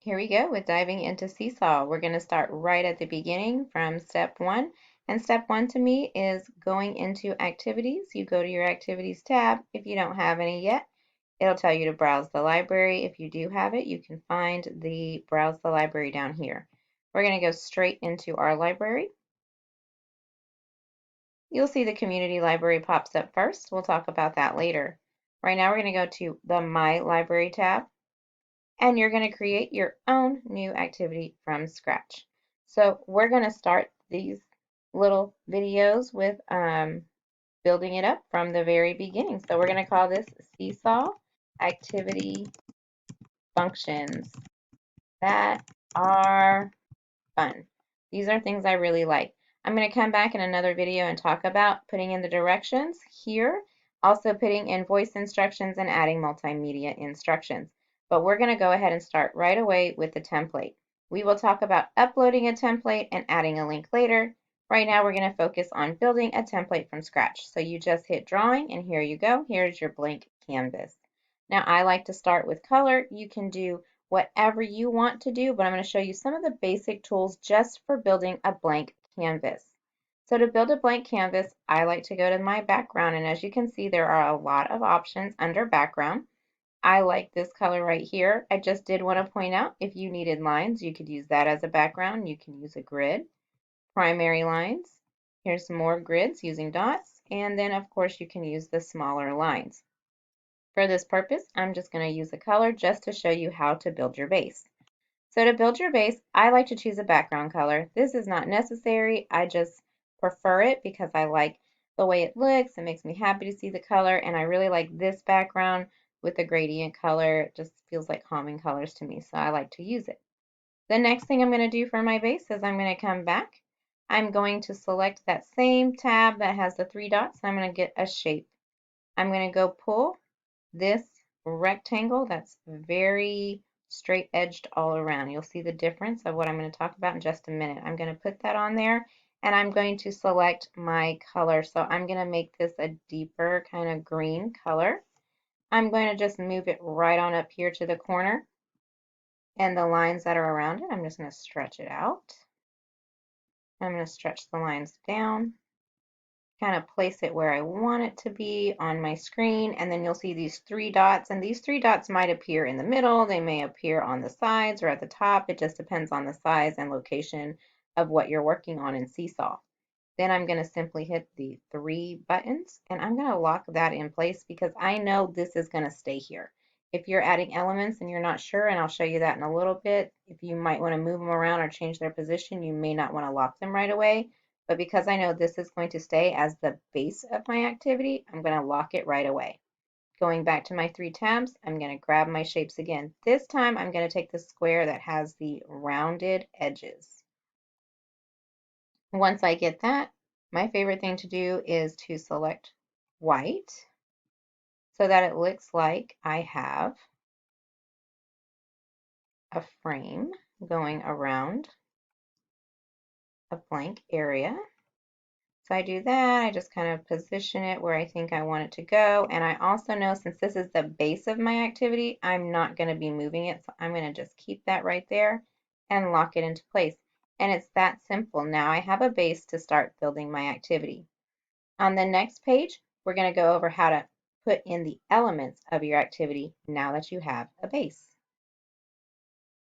Here we go with diving into Seesaw. We're going to start right at the beginning from step one. And step one to me is going into activities. You go to your activities tab. If you don't have any yet, it'll tell you to browse the library. If you do have it, you can find the browse the library down here. We're going to go straight into our library. You'll see the community library pops up first. We'll talk about that later. Right now, we're going to go to the My Library tab, and you're going to create your own new activity from scratch. So we're going to start these little videos with building it up from the very beginning. So we're going to call this Seesaw Activity Functions that are fun. These are things I really like. I'm going to come back in another video and talk about putting in the directions here, also putting in voice instructions and adding multimedia instructions. But we're going to go ahead and start right away with the template. We will talk about uploading a template and adding a link later. Right now we're going to focus on building a template from scratch. So you just hit drawing and here you go. Here's your blank canvas. Now I like to start with color. You can do whatever you want to do, but I'm going to show you some of the basic tools just for building a blank canvas. So to build a blank canvas, I like to go to my background, and as you can see, there are a lot of options under background. I like this color right here. I just did want to point out if you needed lines, you could use that as a background. You can use a grid, primary lines. Here's some more grids using dots, and then of course you can use the smaller lines. For this purpose, I'm just going to use a color just to show you how to build your base. So to build your base, I like to choose a background color. This is not necessary. I just prefer it because I like the way it looks. It makes me happy to see the color, and I really like this background with the gradient color. It just feels like calming colors to me, so I like to use it. The next thing I'm going to do for my base is I'm going to come back. I'm going to select that same tab that has the three dots. I'm going to get a shape. I'm going to go pull this rectangle that's very straight edged all around. You'll see the difference of what I'm going to talk about in just a minute. I'm going to put that on there and I'm going to select my color. So I'm going to make this a deeper kind of green color. I'm going to just move it right on up here to the corner, and the lines that are around it, I'm just going to stretch it out. I'm going to stretch the lines down, kind of place it where I want it to be on my screen, and then you'll see these three dots, and these three dots might appear in the middle, they may appear on the sides or at the top. It just depends on the size and location of what you're working on in Seesaw. Then I'm going to simply hit the three buttons, and I'm going to lock that in place because I know this is going to stay here. If you're adding elements and you're not sure, and I'll show you that in a little bit, if you might want to move them around or change their position, you may not want to lock them right away. But because I know this is going to stay as the base of my activity, I'm going to lock it right away. Going back to my three tabs, I'm going to grab my shapes again. This time I'm going to take the square that has the rounded edges. Once I get that, my favorite thing to do is to select white so that it looks like I have a frame going around a blank area. So I do that, I just kind of position it where I think I want it to go. And I also know since this is the base of my activity, I'm not going to be moving it. So I'm going to just keep that right there and lock it into place. And it's that simple. Now I have a base to start building my activity. On the next page, we're going to go over how to put in the elements of your activity now that you have a base.